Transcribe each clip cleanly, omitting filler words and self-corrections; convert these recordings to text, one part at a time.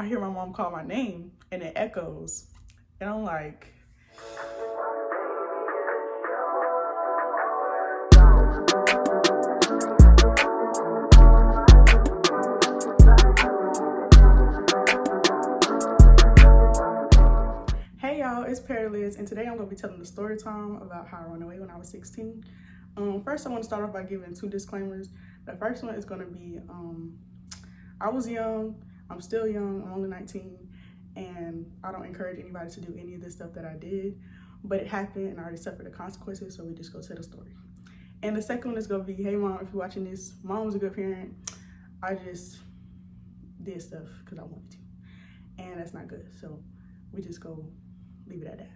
I hear my mom call my name and it echoes. And I'm like, hey y'all, it's Liz, and today I'm going to be telling the story time about how I ran away when I was 16. First, I want to start off by giving two disclaimers. The first one is going to be, I was young, I'm still young, I'm only 19, and I don't encourage anybody to do any of this stuff that I did, but it happened and I already suffered the consequences, so we just go tell the story. And the second one is going to be, hey mom, if you're watching this, mom was a good parent, I just did stuff because I wanted to, and that's not good, so we just go leave it at that.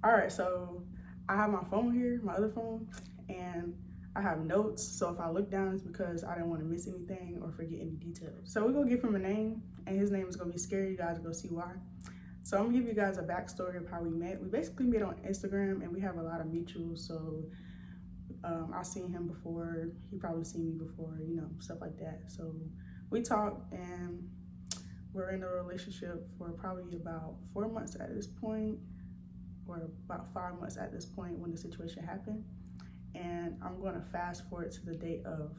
All right, so I have my phone here, my other phone, and I have notes, so if I look down, it's because I didn't want to miss anything or forget any details. So we're gonna give him a name, and his name is gonna be Scary. You guys are gonna see why. So I'm gonna give you guys a backstory of how we met. We basically met on Instagram, and we have a lot of mutuals, so I've seen him before, he probably seen me before, you know, stuff like that. So we talked, and we're in a relationship for probably about 4 months at this point, or about 5 months at this point when the situation happened. And I'm going to fast forward to the date of,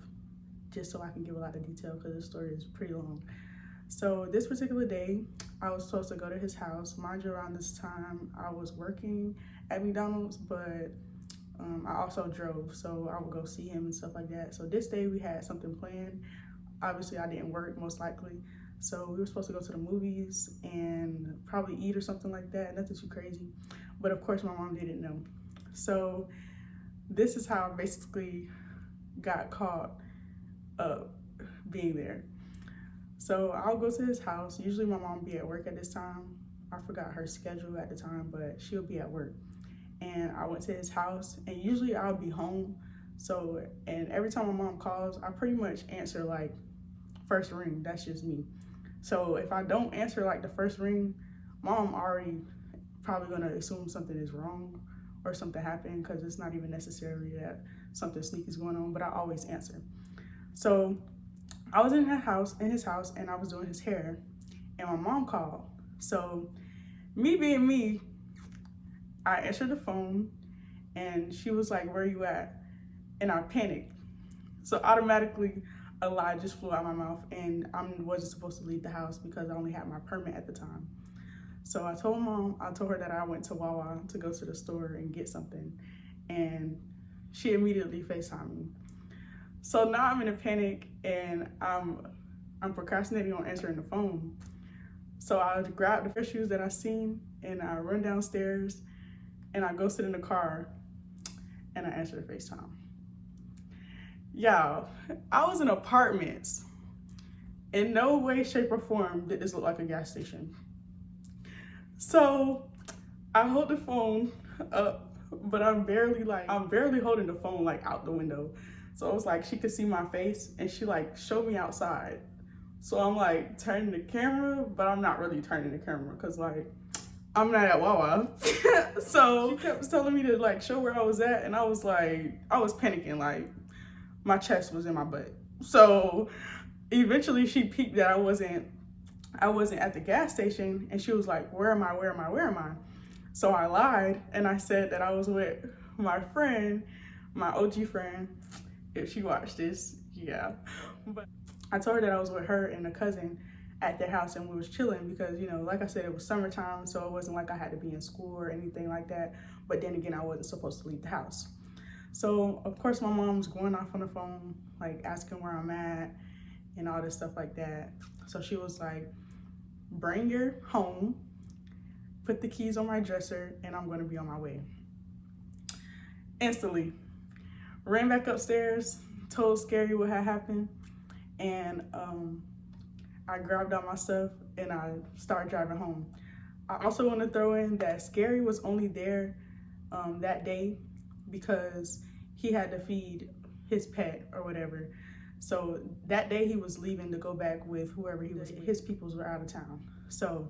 just so I can give a lot of detail because this story is pretty long. So this particular day, I was supposed to go to his house. Mind you, around this time, I was working at McDonald's, but I also drove, so I would go see him and stuff like that. So this day we had something planned. Obviously, I didn't work, most likely. So we were supposed to go to the movies and probably eat or something like that. Nothing too crazy. But of course, my mom didn't know. So this is how I basically got caught up being there. So I'll go to his house. Usually my mom be at work at this time. I forgot her schedule at the time, but she'll be at work. And I went to his house, and usually I'll be home. So, and every time my mom calls, I pretty much answer like first ring. That's just me. So if I don't answer like the first ring, mom already probably gonna assume something is wrong or something happened, because it's not even necessarily that something sneaky is going on, but I always answer. So I was in his house, and I was doing his hair, and my mom called. So me being me, I answered the phone, and she was like, "Where you at?" And I panicked. So automatically a lie just flew out my mouth, and I wasn't supposed to leave the house because I only had my permit at the time. So I told her that I went to Wawa to go to the store and get something, and she immediately FaceTimed me. So now I'm in a panic, and I'm procrastinating on answering the phone. So I grabbed the first shoes that I seen, and I run downstairs, and I go sit in the car, and I answer the FaceTime. Y'all, I was in apartments. In no way, shape, or form did this look like a gas station. So I hold the phone up, but I'm barely holding the phone like out the window. So it was like she could see my face, and she like showed me outside. So I'm like turning the camera, but I'm not really turning the camera because like I'm not at Wawa. So she kept telling me to like show where I was at, and I was panicking, like my chest was in my butt. So eventually she peeped that I wasn't at the gas station, and she was like, where am I? So I lied, and I said that I was with my friend, my OG friend. If she watched this, yeah. But I told her that I was with her and a cousin at their house, and we was chilling because, you know, like I said, it was summertime, so it wasn't like I had to be in school or anything like that. But then again, I wasn't supposed to leave the house. So of course my mom's going off on the phone, like asking where I'm at and all this stuff like that. So she was like, bring your home, put the keys on my dresser, and I'm gonna be on my way. Instantly, ran back upstairs, told Scary what had happened, and I grabbed all my stuff and I started driving home. I also want to throw in that Scary was only there that day because he had to feed his pet or whatever. So that day he was leaving to go back with whoever he was. His peoples were out of town. So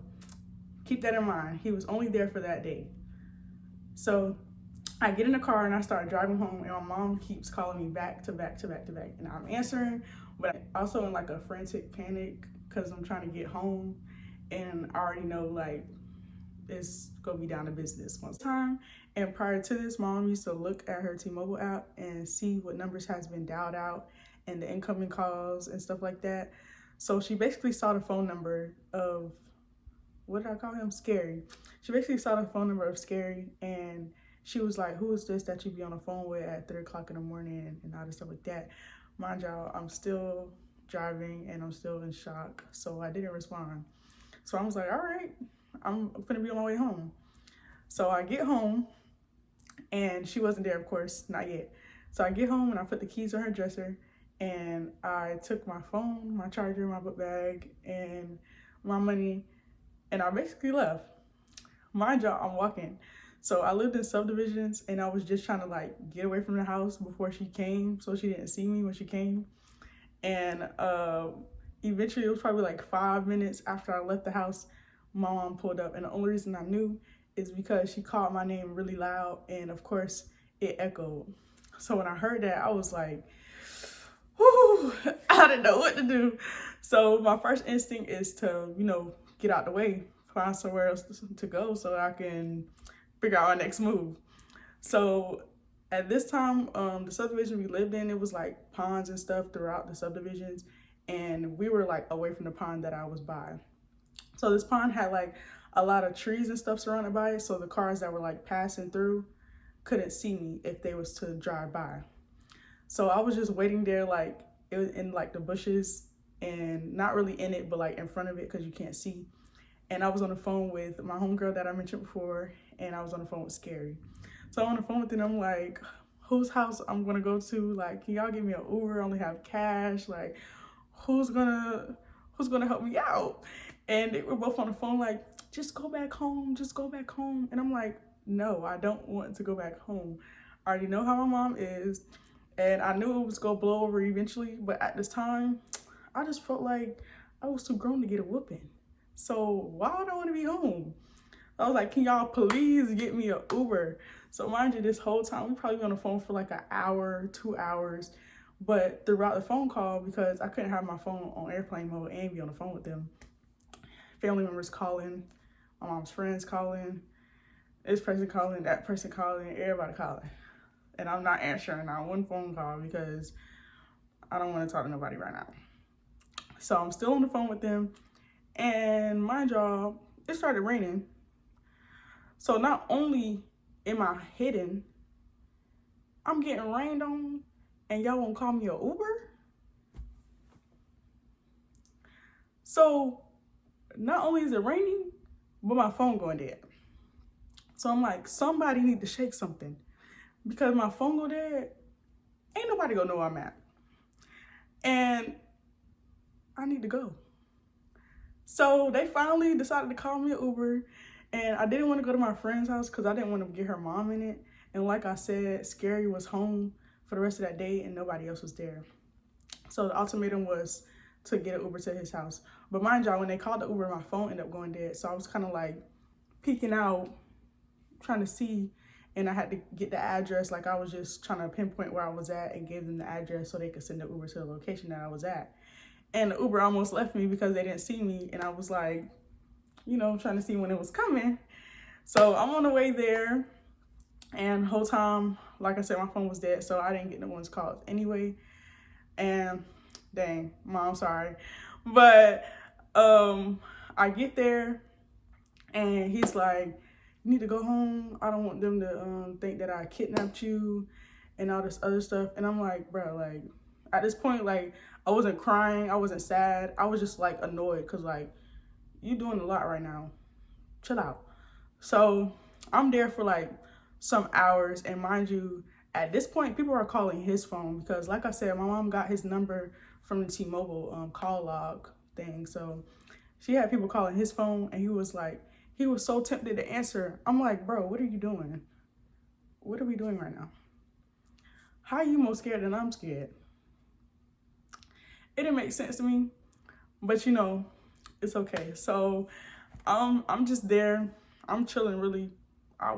keep that in mind. He was only there for that day. So I get in the car and I start driving home, and my mom keeps calling me back to back. And I'm answering, but also in like a frantic panic because I'm trying to get home. and I already know like it's gonna be down to business once time. And prior to this, mom used to look at her T-Mobile app and see what numbers has been dialed out and the incoming calls and stuff like that. So she basically saw the phone number of, what did I call him? Scary. She basically saw the phone number of Scary, and she was like, who is this that you be on the phone with at 3 o'clock in the morning and all this stuff like that. Mind y'all, I'm still driving and I'm still in shock, so I didn't respond. So I was like, all right, I'm gonna be on my way home. So I get home and she wasn't there, of course, not yet. So I get home and I put the keys on her dresser, and I took my phone, my charger, my book bag, and my money, and I basically left. Mind y'all, I'm walking. So I lived in subdivisions, and I was just trying to like get away from the house before she came, so she didn't see me when she came. And eventually, it was probably like 5 minutes after I left the house, my mom pulled up, and the only reason I knew is because she called my name really loud, and of course it echoed. So when I heard that, I was like, whoo, I didn't know what to do. So my first instinct is to, get out the way, find somewhere else to go so I can figure out our next move. So at this time, the subdivision we lived in, it was like ponds and stuff throughout the subdivisions, and we were like away from the pond that I was by. So this pond had like a lot of trees and stuff surrounded by it, so the cars that were like passing through couldn't see me if they was to drive by. So I was just waiting there, like it was in like the bushes, and not really in it, but like in front of it because you can't see. And I was on the phone with my homegirl that I mentioned before, and I was on the phone with Scary. So I'm on the phone with them, I'm like, whose house I'm gonna go to? Like, can y'all give me an Uber? I only have cash. Like, who's gonna help me out? And they were both on the phone like, just go back home, just go back home. And I'm like, no, I don't want to go back home. I already know how my mom is, and I knew it was gonna blow over eventually, but at this time, I just felt like I was too grown to get a whooping. So why would I want to be home? I was like, can y'all please get me an Uber? So mind you, this whole time, we probably be on the phone for like an hour, 2 hours. But throughout the phone call, because I couldn't have my phone on airplane mode and be on the phone with them, family members calling, my mom's friends calling, this person calling, that person calling, everybody calling. And I'm not answering not one phone call because I don't want to talk to nobody right now. So I'm still on the phone with them. And mind y'all, it started raining. So not only am I hidden, I'm getting rained on, and y'all won't call me an Uber? So not only is it raining, but my phone going dead. So I'm like, somebody need to shake something, because my phone go dead, ain't nobody gonna know where I'm at. And I need to go. So they finally decided to call me an Uber, and I didn't want to go to my friend's house because I didn't want to get her mom in it. And like I said, Scary was home for the rest of that day and nobody else was there. So the ultimatum was to get an Uber to his house. But mind y'all, when they called the Uber, my phone ended up going dead. So I was kind of like peeking out, trying to see, and I had to get the address. Like I was just trying to pinpoint where I was at and give them the address so they could send the Uber to the location that I was at. And the Uber almost left me because they didn't see me. And I was like, trying to see when it was coming. So I'm on the way there. And the whole time, like I said, my phone was dead. So I didn't get no one's calls anyway. And dang, Mom, sorry. But I get there and he's like, you need to go home. I don't want them to think that I kidnapped you and all this other stuff. And I'm like, bro, like at this point, like I wasn't crying. I wasn't sad. I was just like annoyed because like, you doing a lot right now. Chill out. So I'm there for like some hours. And mind you, at this point, people are calling his phone because like I said, my mom got his number from the T-Mobile call log thing. So she had people calling his phone and he was so tempted to answer. I'm like, bro, what are you doing? What are we doing right now? How are you more scared than I'm scared? It didn't make sense to me, but it's okay. So I'm just there. I'm chilling really. I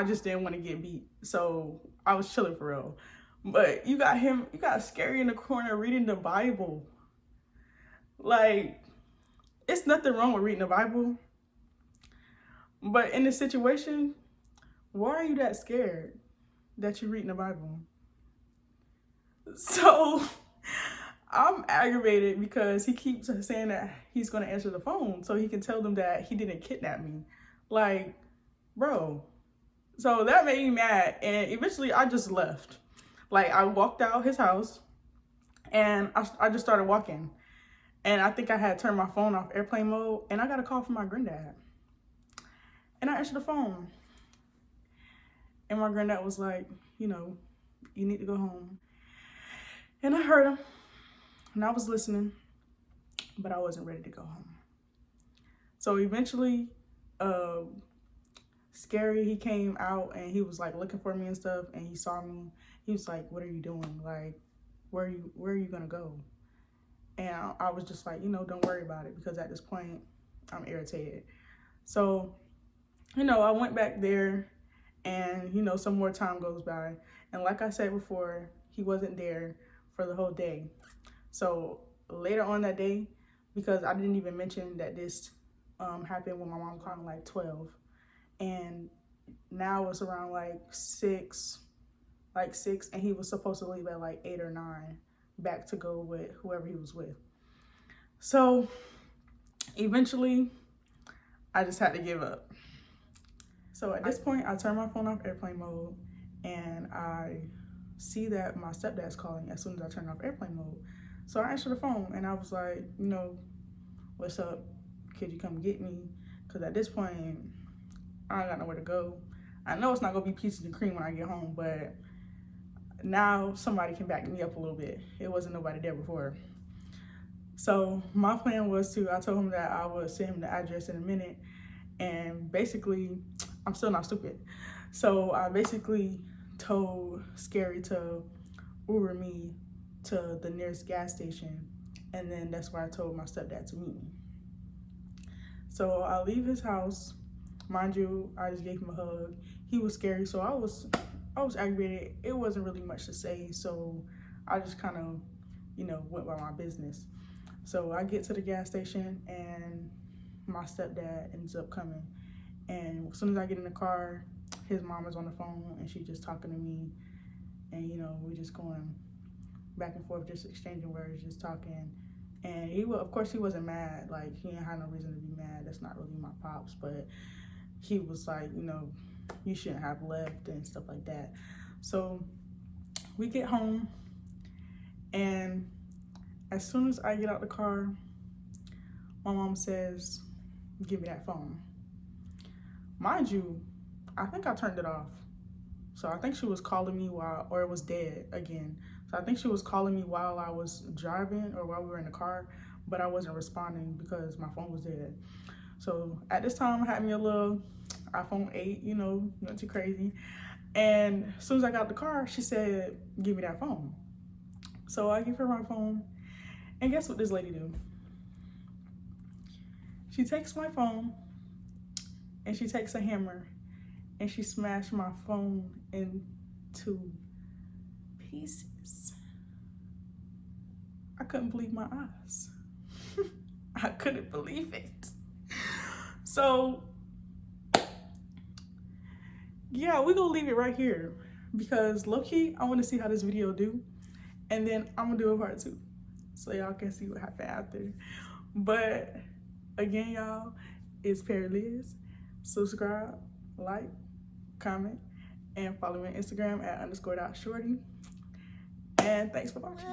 just didn't want to get beat. So I was chilling for real. But you got Scary in the corner reading the Bible. Like, it's nothing wrong with reading the Bible. But in this situation, why are you that scared that you're reading the Bible? So I'm aggravated because he keeps saying that he's going to answer the phone so he can tell them that he didn't kidnap me. Like, bro. So that made me mad. And eventually I just left. Like, I walked out his house and I just started walking. And I think I had turned my phone off airplane mode, and I got a call from my granddad. And I answered the phone. And my granddad was like, you know, you need to go home. And I heard him, and I was listening, but I wasn't ready to go home. So eventually, Scary, he came out, and he was like looking for me and stuff, and he saw me. He was like, what are you doing? Like, where are you gonna go? And I was just like, you know, don't worry about it, because at this point, I'm irritated. So, you know, I went back there, and, you know, some more time goes by. And like I said before, he wasn't there for the whole day. So later on that day, because I didn't even mention that this happened when my mom called me like 12. And now it's around like 6, and he was supposed to leave at like 8 or 9 back to go with whoever he was with. So eventually I just had to give up. So at this point, I turned my phone off airplane mode, and I see that my stepdad's calling as soon as I turn off airplane mode. So I answered the phone, and I was like, you know, what's up? Could you come get me? Because at this point, I ain't got nowhere to go. I know it's not going to be peaches and cream when I get home, but now somebody can back me up a little bit. It wasn't nobody there before. So my plan was I told him that I would send him the address in a minute. And basically, I'm still not stupid. So I basically told Scary to Uber me to the nearest gas station. And then that's where I told my stepdad to meet me. So I leave his house. Mind you, I just gave him a hug. He was scary, so I was aggravated. It wasn't really much to say, so I just kind of, you know, went by my business. So I get to the gas station, and my stepdad ends up coming. And as soon as I get in the car, his mom is on the phone, and she's just talking to me. And, you know, we're just going back and forth, just exchanging words, just talking. And of course, he wasn't mad. Like, he didn't have no reason to be mad. That's not really my pops. But he was like, you know, you shouldn't have left and stuff like that. So we get home, and as soon as I get out the car, my mom says, give me that phone. Mind you, I think I turned it off. So I think she was calling me or it was dead again. So I think she was calling me while I was driving or while we were in the car, but I wasn't responding because my phone was dead. So at this time, I had me a little iPhone 8, you know, nothing too crazy. And as soon as I got the car, she said, give me that phone. So I give her my phone, and guess what this lady do? She takes my phone, and she takes a hammer, and she smashed my phone into pieces. I couldn't believe my eyes. I couldn't believe it. So, yeah, we're gonna leave it right here because low-key, I wanna see how this video do. And then I'm gonna do a part 2 so y'all can see what happened after. But again, y'all, it's Perry Liz. Subscribe, like, comment, and follow me on Instagram at _.shorty. And thanks for watching.